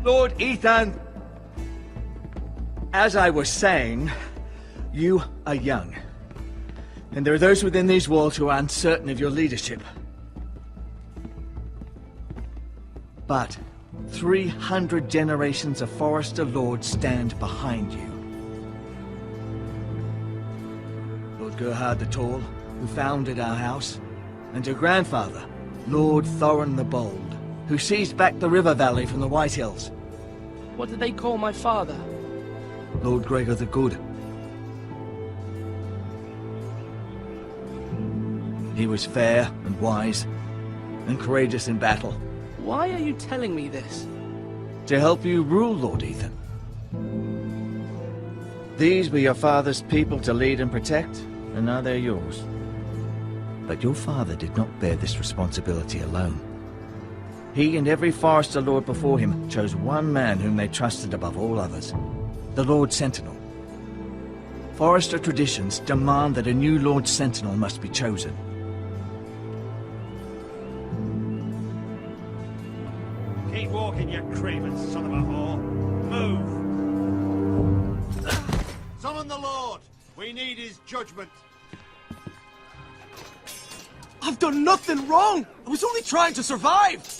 Lord Ethan, as I was saying, you are young. And there are those within these walls who are uncertain of your leadership. But 300 generations of Forester Lords stand behind you. Lord Gerhard the Tall, who founded our house, and your grandfather, Lord Thorin the Bold, who seized back the river valley from the White Hills. What did they call my father? Lord Gregor the Good. He was fair and wise, and courageous in battle. Why are you telling me this? To help you rule, Lord Ethan. These were your father's people to lead and protect, and now they're yours. But your father did not bear this responsibility alone. He and every Forester Lord before him chose one man whom they trusted above all others, the Lord Sentinel. Forester traditions demand that a new Lord Sentinel must be chosen. Keep walking, you craven son of a whore. Move! Summon the Lord! We need his judgment. I've done nothing wrong! I was only trying to survive!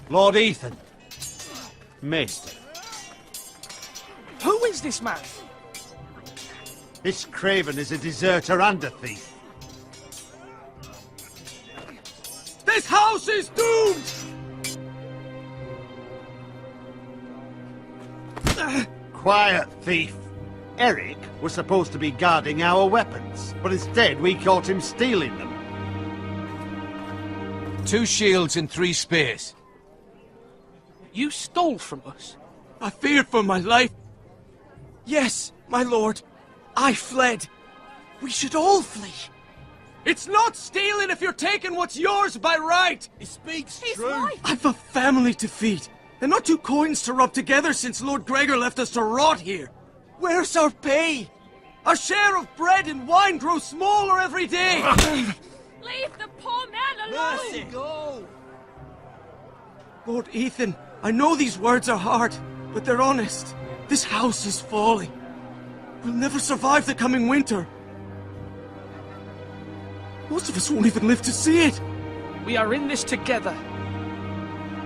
Lord Ethan. Missed. Who is this man? This craven is a deserter and a thief. This house is doomed! Quiet, thief. Eric was supposed to be guarding our weapons, but instead we caught him stealing them. 2 shields and 3 spears. You stole from us. I feared for my life. Yes, my lord. I fled. We should all flee. It's not stealing if you're taking what's yours by right. He speaks true. I've a family to feed, and not 2 coins to rub together since Lord Gregor left us to rot here. Where's our pay? Our share of bread and wine grows smaller every day. Leave the poor man alone! Mercy, go! Lord Ethan, I know these words are hard, but they're honest. This house is falling. We'll never survive the coming winter. Most of us won't even live to see it. We are in this together.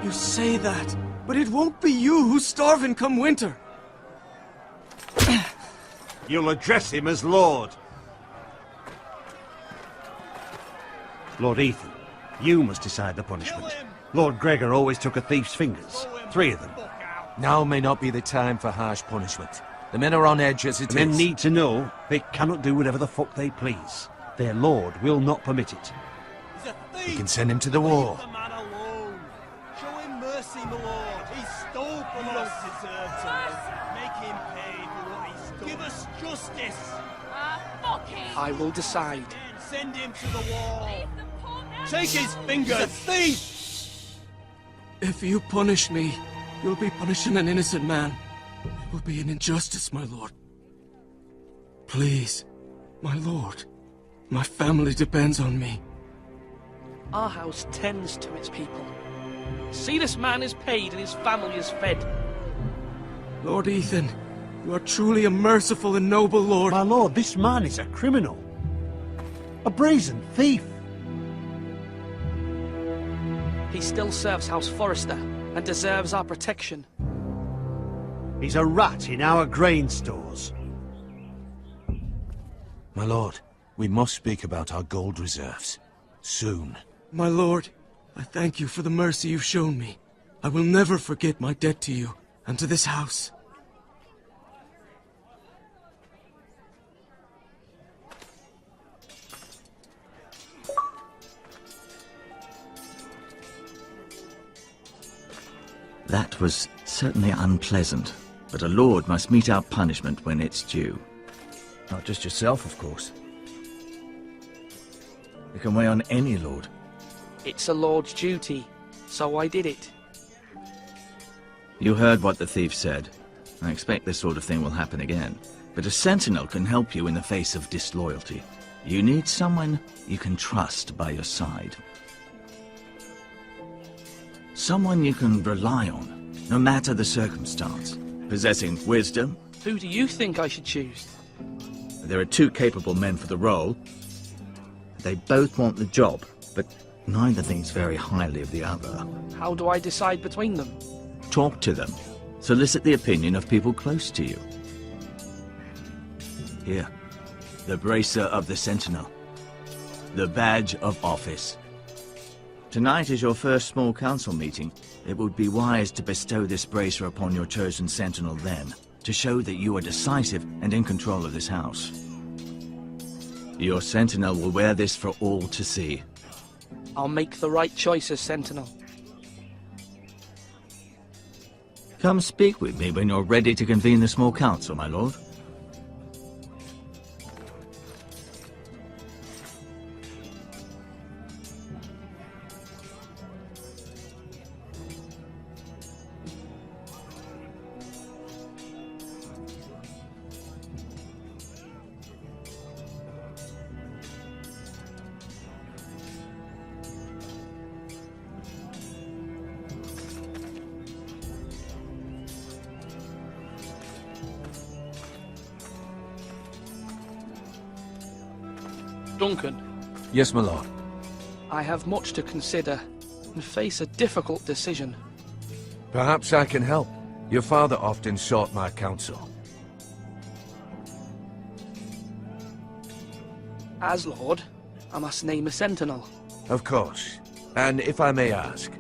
You say that, but it won't be you who's starving come winter. You'll address him as Lord. Lord Ethan, you must decide the punishment. Lord Gregor always took a thief's fingers. 3 of them. Now may not be the time for harsh punishment. The men are on edge as it The men is. need to know they cannot do whatever the fuck they please. Their lord will not permit it. He's a thief! We can send him to the war. Leave the man alone! Show him mercy, my lord! He stole from us! He don't deserve to. Make him pay for what he stole. Give us justice! Fuck him! I will decide. Send him to the wall! Leave the poor man Take his fingers! He's a thief! If you punish me, you'll be punishing an innocent man. It will be an injustice, my lord. Please, my lord. My family depends on me. Our house tends to its people. See, this man is paid and his family is fed. Lord Ethan, you are truly a merciful and noble lord. My lord, this man is a criminal. A brazen thief. He still serves House Forester and deserves our protection. He's a rat in our grain stores. My lord, we must speak about our gold reserves. Soon. My lord, I thank you for the mercy you've shown me. I will never forget my debt to you and to this house. That was certainly unpleasant, but a lord must mete out punishment when it's due. Not just yourself, of course. It can weigh on any lord. It's a lord's duty, so I did it. You heard what the thief said. I expect this sort of thing will happen again. But a sentinel can help you in the face of disloyalty. You need someone you can trust by your side. Someone you can rely on, no matter the circumstance. Possessing wisdom. Who do you think I should choose? There are two capable men for the role. They both want the job, but neither thinks very highly of the other. How do I decide between them? Talk to them. Solicit the opinion of people close to you. Here, the bracer of the Sentinel. The badge of office. Tonight is your first small council meeting. It would be wise to bestow this bracer upon your chosen Sentinel then, to show that you are decisive and in control of this house. Your Sentinel will wear this for all to see. I'll make the right choice as Sentinel. Come speak with me when you're ready to convene the small council, my lord. Duncan, Yes, my lord. I have much to consider and face a difficult decision. Perhaps I can help. Your father often sought my counsel. As Lord, I must name a Sentinel. Of course. And if I may ask,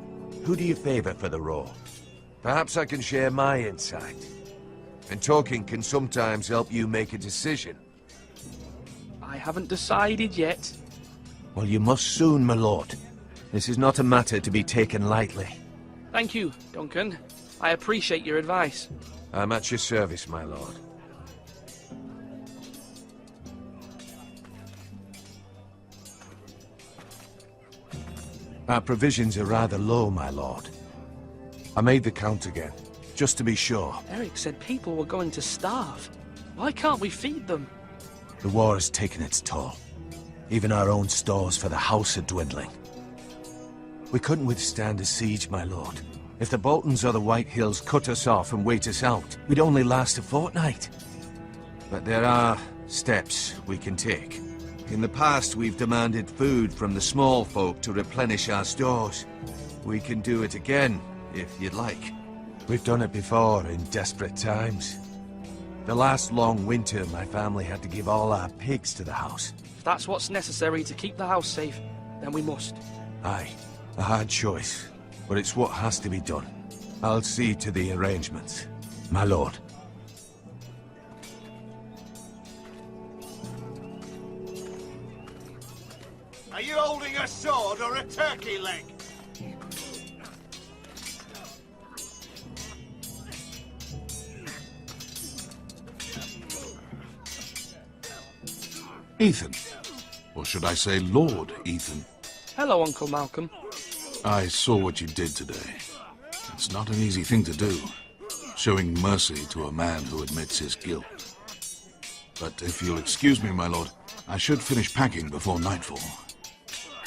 who do you favor for the role? Perhaps I can share my insight. And talking can sometimes help you make a decision. I haven't decided yet. Well, you must soon, my lord. This is not a matter to be taken lightly. Thank you, Duncan. I appreciate your advice. I'm at your service, my lord. Our provisions are rather low, my lord. I made the count again, just to be sure. Eric said people were going to starve. Why can't we feed them? The war has taken its toll. Even our own stores for the house are dwindling. We couldn't withstand a siege, my lord. If the Boltons or the White Hills cut us off and wait us out, we'd only last a fortnight. But there are steps we can take. In the past, we've demanded food from the small folk to replenish our stores. We can do it again, if you'd like. We've done it before in desperate times. The last long winter, my family had to give all our pigs to the house. If that's what's necessary to keep the house safe, then we must. Aye, a hard choice, but it's what has to be done. I'll see to the arrangements, my lord. Are you holding a sword or a turkey leg? Ethan. Or should I say Lord Ethan? Hello, Uncle Malcolm. I saw what you did today. It's not an easy thing to do, showing mercy to a man who admits his guilt. But if you'll excuse me, my lord, I should finish packing before nightfall.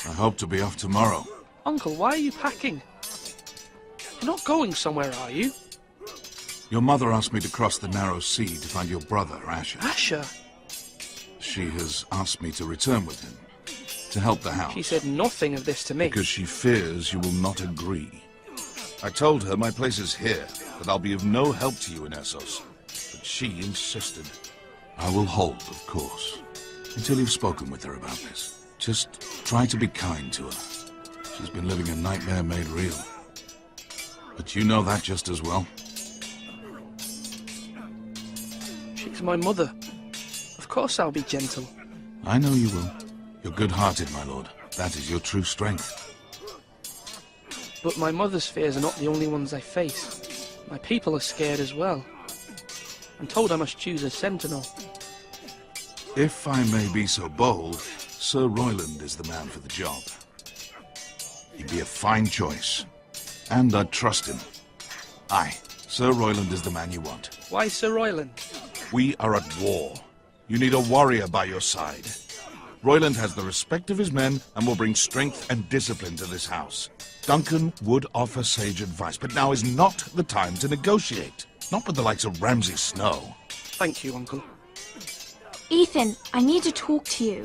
I hope to be off tomorrow. Uncle, why are you packing? You're not going somewhere, are you? Your mother asked me to cross the narrow sea to find your brother, Asher. Asher? She has asked me to return with him, to help the house. She said nothing of this to me. Because she fears you will not agree. I told her my place is here, that I'll be of no help to you in Essos. But she insisted. I will hold, of course, until you've spoken with her about this. Just try to be kind to her. She's been living a nightmare made real. But you know that just as well. She's my mother. Of course I'll be gentle. I know you will. You're good-hearted, my lord. That is your true strength. But my mother's fears are not the only ones I face. My people are scared as well. I'm told I must choose a sentinel. If I may be so bold, Sir Royland is the man for the job. He'd be a fine choice. And I'd trust him. Aye, Sir Royland is the man you want. Why Sir Royland? We are at war. You need a warrior by your side. Royland has the respect of his men and will bring strength and discipline to this house. Duncan would offer sage advice, but now is not the time to negotiate. Not with the likes of Ramsay Snow. Thank you, Uncle. Ethan, I need to talk to you.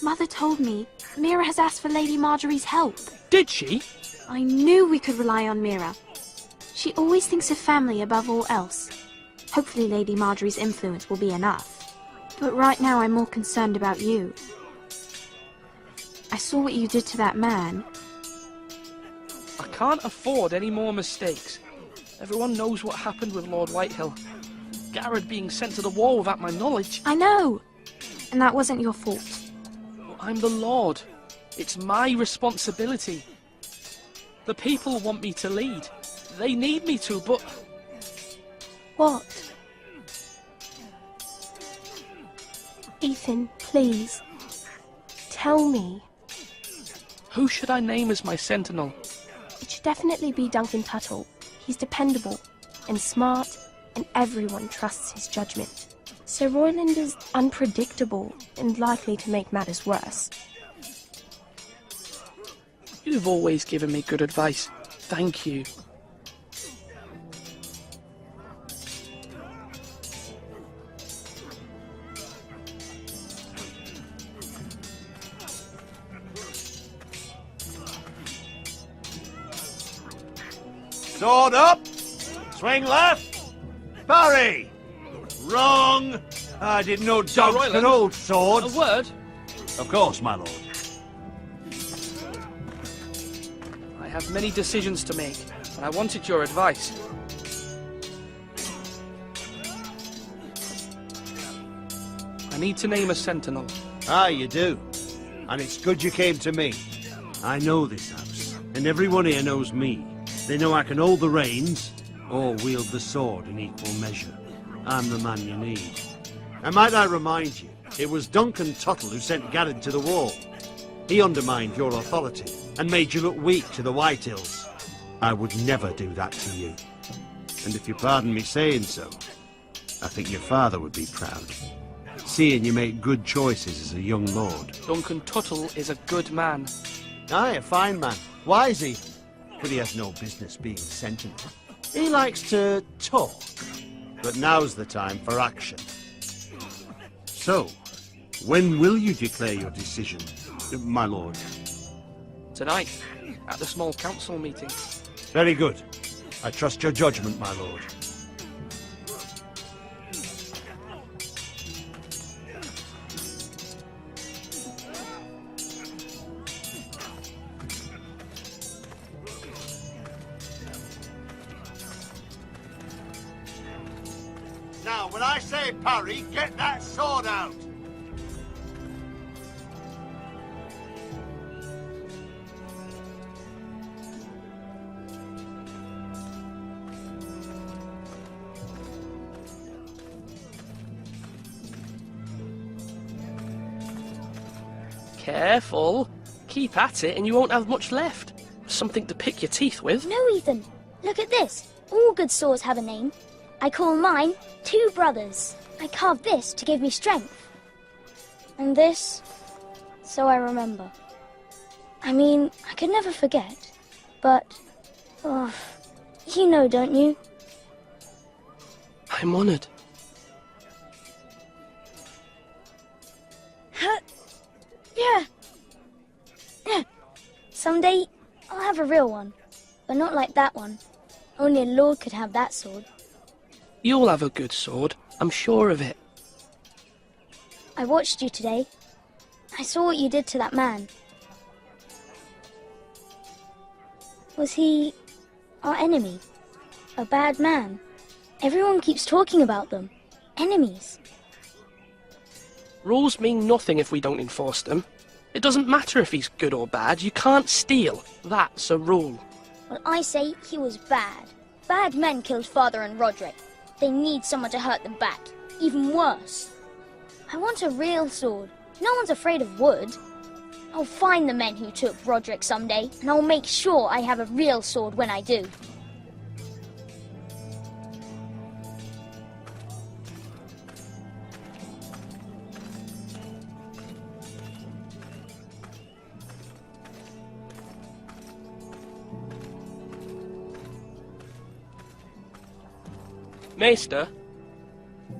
Mother told me Mira has asked for Lady Marjorie's help. Did she? I knew we could rely on Mira. She always thinks of family above all else. Hopefully Lady Marjorie's influence will be enough. But right now I'm more concerned about you. I saw what you did to that man. I can't afford any more mistakes. Everyone knows what happened with Lord Whitehill. Garrett being sent to the wall without my knowledge. I know! And that wasn't your fault. I'm the Lord. It's my responsibility. The people want me to lead. They need me to, but... What? Ethan, please. Tell me. Who should I name as my sentinel? It should definitely be Duncan Tuttle. He's dependable and smart, and everyone trusts his judgment. Sir Royland is unpredictable and likely to make matters worse. You've always given me good advice. Thank you. Sword up! Swing left! Parry! Wrong! I didn't know dogs Royland? could hold A swords. word? Of course, my lord. I have many decisions to make, and I wanted your advice. I need to name a sentinel. Ah, you do. And it's good you came to me. I know this house, and everyone here knows me. They know I can hold the reins, or wield the sword in equal measure. I'm the man you need. And might I remind you, it was Duncan Tuttle who sent Garrett to the wall. He undermined your authority, and made you look weak to the Whitehills. I would never do that to you. And if you pardon me saying so, I think your father would be proud. Seeing you make good choices as a young lord. Duncan Tuttle is a good man. Aye, a fine man. Wise he. But he has no business being sentinel. He likes to talk. But now's the time for action. So, when will you declare your decision, my lord? Tonight, at the small council meeting. Very good. I trust your judgment, my lord. Now, when I say parry, get that sword out! Careful. Keep at it and you won't have much left. Something to pick your teeth with. No, Ethan. Look at this. All good swords have a name. I call mine Two Brothers. I carved this to give me strength. And this, so I remember. I mean, I could never forget. But, oh, you know, don't you? I'm honoured. Yeah. Someday, I'll have a real one. But not like that one. Only a lord could have that sword. You'll have a good sword. I'm sure of it. I watched you today. I saw what you did to that man. Was he our enemy? A bad man? Everyone keeps talking about them. Enemies. Rules mean nothing if we don't enforce them. It doesn't matter if he's good or bad. You can't steal. That's a rule. Well, I say he was bad. Bad men killed Father and Roderick. They need someone to hurt them back. Even worse. I want a real sword. No one's afraid of wood. I'll find the men who took Roderick someday, and I'll make sure I have a real sword when I do. Maester?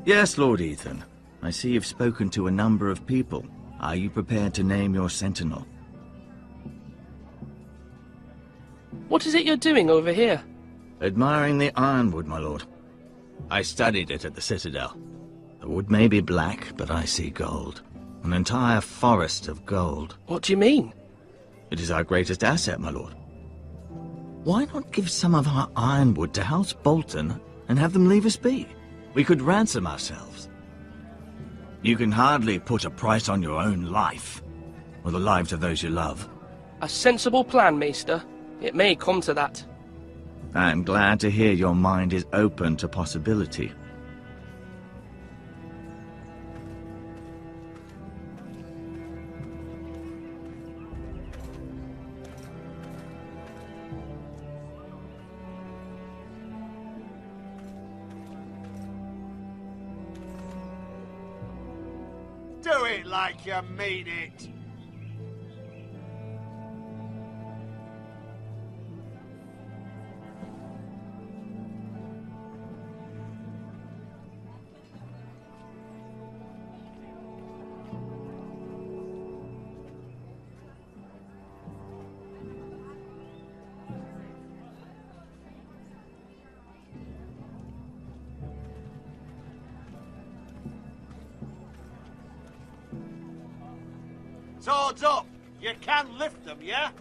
Yes, Lord Ethan. I see you've spoken to a number of people. Are you prepared to name your sentinel? What is it you're doing over here? Admiring the ironwood, my lord. I studied it at the Citadel. The wood may be black, but I see gold. An entire forest of gold. What do you mean? It is our greatest asset, my lord. Why not give some of our ironwood to House Bolton and have them leave us be? We could ransom ourselves. You can hardly put a price on your own life, or the lives of those you love. A sensible plan, Maester. It may come to that. I am glad to hear your mind is open to possibility. Do it like you mean it. Swords up! You can lift them, yeah?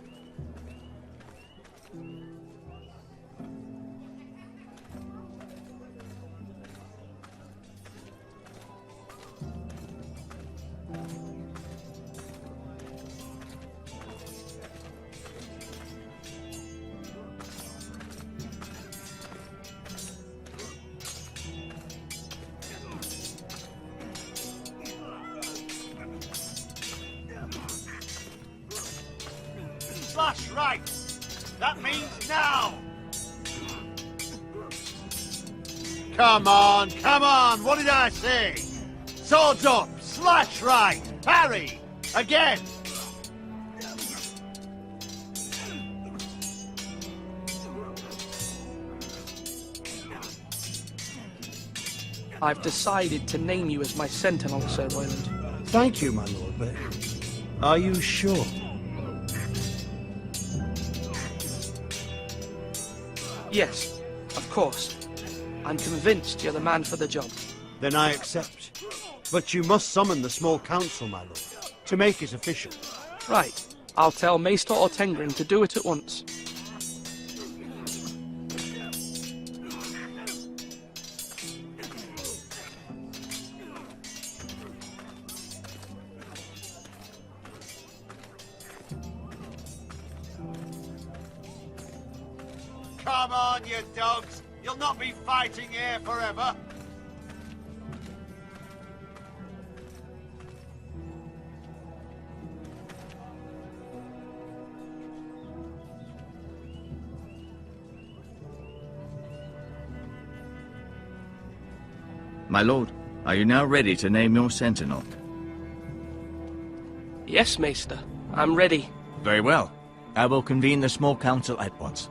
Slash right! That means now! Come on, come on! What did I say? Swords up! Slash right! Parry! Again! I've decided to name you as my sentinel, Sir Royland. Thank you, my lord, but are you sure? Yes, of course. I'm convinced you're the man for the job. Then I accept. But you must summon the small council, my lord, to make it official. Right. I'll tell Maester Ortengrin to do it at once. Come on, you dogs! You'll not be fighting here forever! My lord, are you now ready to name your sentinel? Yes, Maester. I'm ready. Very well. I will convene the small council at once.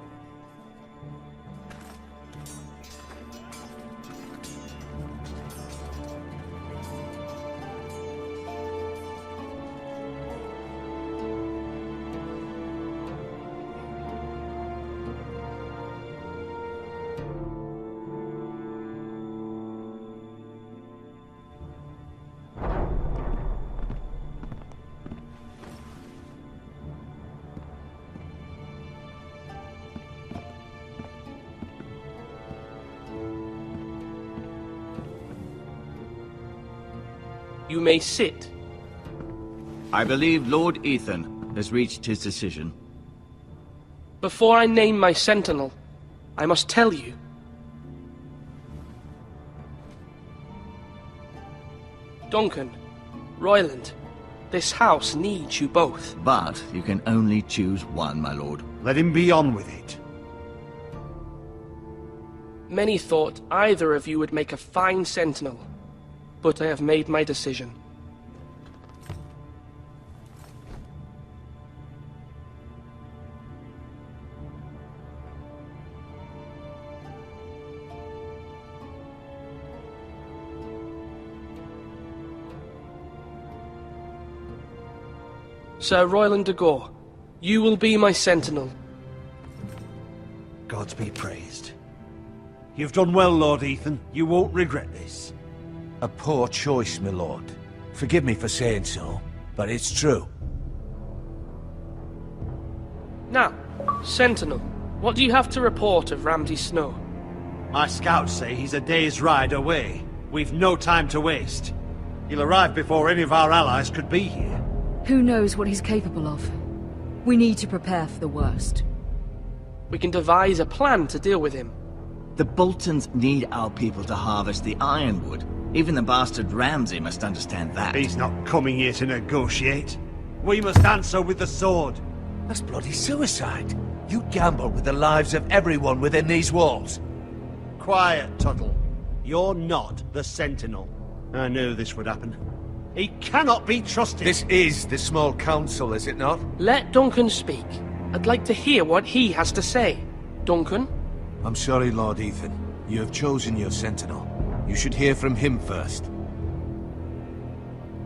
You may sit. I believe Lord Ethan has reached his decision. Before I name my sentinel, I must tell you. Duncan, Royland, this house needs you both. But you can only choose one, my lord. Let him be on with it. Many thought either of you would make a fine sentinel, but I have made my decision. Sir Royland de Gore, you will be my sentinel. Gods be praised. You've done well, Lord Ethan. You won't regret this. A poor choice, my lord. Forgive me for saying so, but it's true. Now, Sentinel, what do you have to report of Ramsay Snow? My scouts say he's a day's ride away. We've no time to waste. He'll arrive before any of our allies could be here. Who knows what he's capable of? We need to prepare for the worst. We can devise a plan to deal with him. The Boltons need our people to harvest the ironwood. Even the bastard Ramsay must understand that. He's not coming here to negotiate. We must answer with the sword. That's bloody suicide. You gamble with the lives of everyone within these walls. Quiet, Tuttle. You're not the Sentinel. I knew this would happen. He cannot be trusted. This is the small council, is it not? Let Duncan speak. I'd like to hear what he has to say. Duncan? I'm sorry, Lord Ethan. You have chosen your sentinel. You should hear from him first.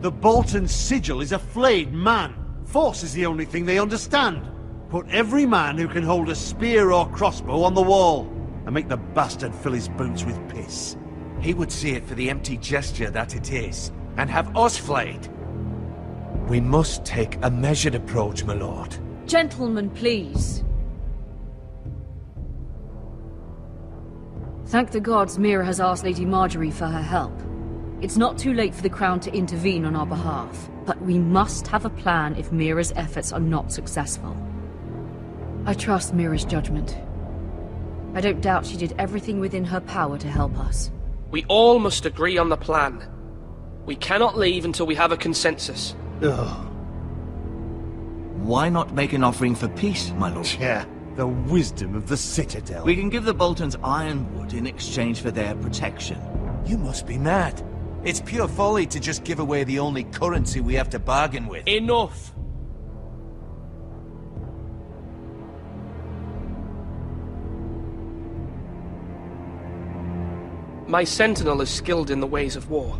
The Bolton sigil is a flayed man. Force is the only thing they understand. Put every man who can hold a spear or crossbow on the wall, and make the bastard fill his boots with piss. He would see it for the empty gesture that it is, and have us flayed. We must take a measured approach, my lord. Gentlemen, please. Thank the gods Mira has asked Lady Marjorie for her help. It's not too late for the Crown to intervene on our behalf, but we must have a plan if Mira's efforts are not successful. I trust Mira's judgment. I don't doubt she did everything within her power to help us. We all must agree on the plan. We cannot leave until we have a consensus. Ugh. Why not make an offering for peace, my lord? Yeah, the wisdom of the Citadel. We can give the Boltons ironwood in exchange for their protection. You must be mad. It's pure folly to just give away the only currency we have to bargain with. Enough! My sentinel is skilled in the ways of war.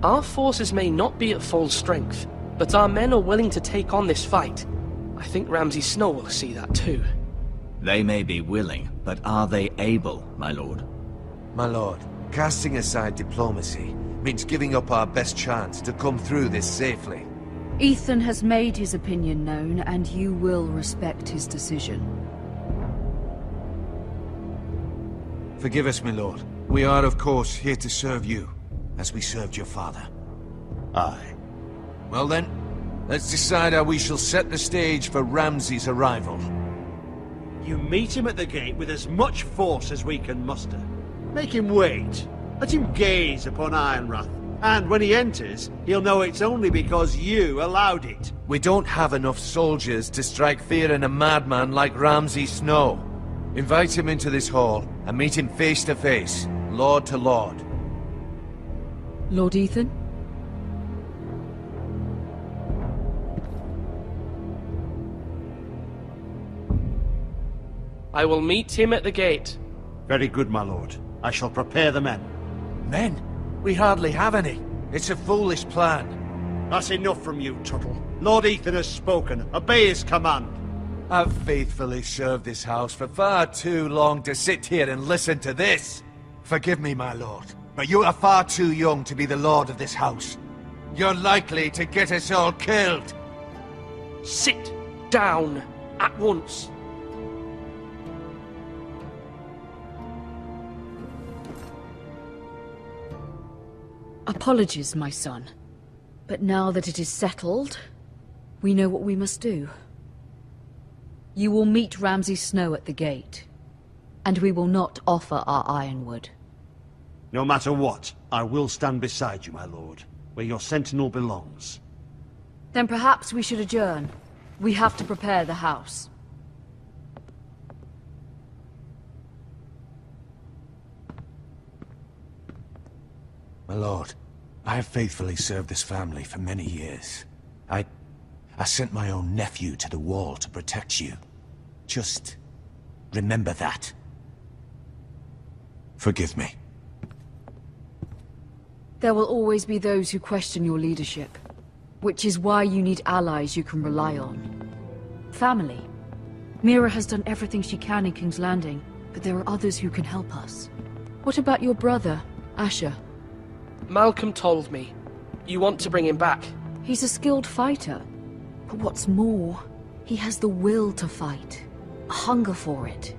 Our forces may not be at full strength, but our men are willing to take on this fight. I think Ramsay Snow will see that too. They may be willing, but are they able, my lord? My lord, casting aside diplomacy means giving up our best chance to come through this safely. Ethan has made his opinion known, and you will respect his decision. Forgive us, my lord. We are, of course, here to serve you, as we served your father. Aye. Well then, let's decide how we shall set the stage for Ramsay's arrival. You meet him at the gate with as much force as we can muster. Make him wait. Let him gaze upon Ironrath. And when he enters, he'll know it's only because you allowed it. We don't have enough soldiers to strike fear in a madman like Ramsay Snow. Invite him into this hall, and meet him face to face, lord to lord. Lord Ethan? I will meet him at the gate. Very good, my lord. I shall prepare the men. Men? We hardly have any. It's a foolish plan. That's enough from you, Tuttle. Lord Ethan has spoken. Obey his command. I've faithfully served this house for far too long to sit here and listen to this. Forgive me, my lord, but you are far too young to be the lord of this house. You're likely to get us all killed. Sit down at once. Apologies, my son. But now that it is settled, we know what we must do. You will meet Ramsay Snow at the gate, and we will not offer our ironwood. No matter what, I will stand beside you, my lord, where your sentinel belongs. Then perhaps we should adjourn. We have to prepare the house. My lord, I have faithfully served this family for many years. I sent my own nephew to the wall to protect you. Just remember that. Forgive me. There will always be those who question your leadership. Which is why you need allies you can rely on. Family. Mira has done everything she can in King's Landing, but there are others who can help us. What about your brother, Asher? Malcolm told me. You want to bring him back? He's a skilled fighter. But what's more, he has the will to fight. A hunger for it.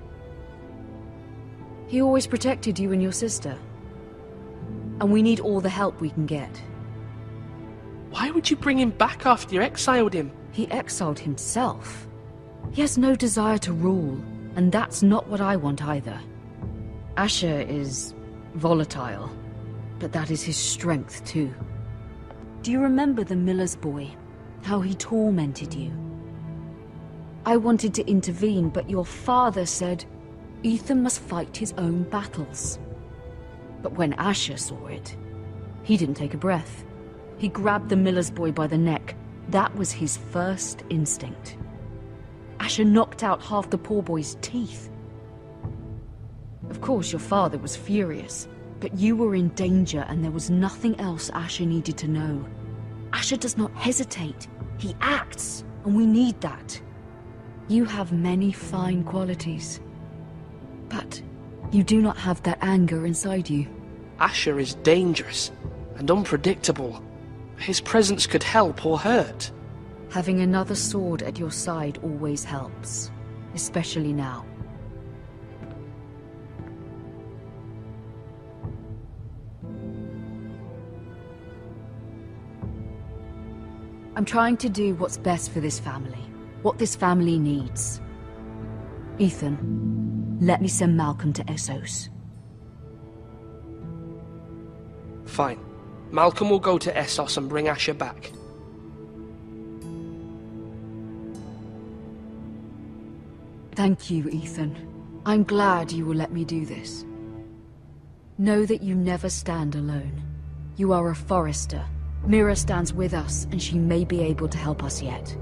He always protected you and your sister. And we need all the help we can get. Why would you bring him back after you exiled him? He exiled himself. He has no desire to rule, and that's not what I want either. Asher is volatile, but that is his strength too. Do you remember the miller's boy? How he tormented you? I wanted to intervene, but your father said Ethan must fight his own battles. But when Asher saw it, he didn't take a breath. He grabbed the miller's boy by the neck. That was his first instinct. Asher knocked out half the poor boy's teeth. Of course, your father was furious, but you were in danger and there was nothing else Asher needed to know. Asher does not hesitate. He acts, and we need that. You have many fine qualities, but you do not have that anger inside you. Asher is dangerous and unpredictable. His presence could help or hurt. Having another sword at your side always helps, especially now. I'm trying to do what's best for this family, what this family needs. Ethan, let me send Malcolm to Essos. Fine. Malcolm will go to Essos and bring Asher back. Thank you, Ethan. I'm glad you will let me do this. Know that you never stand alone. You are a Forester. Mira stands with us, and she may be able to help us yet.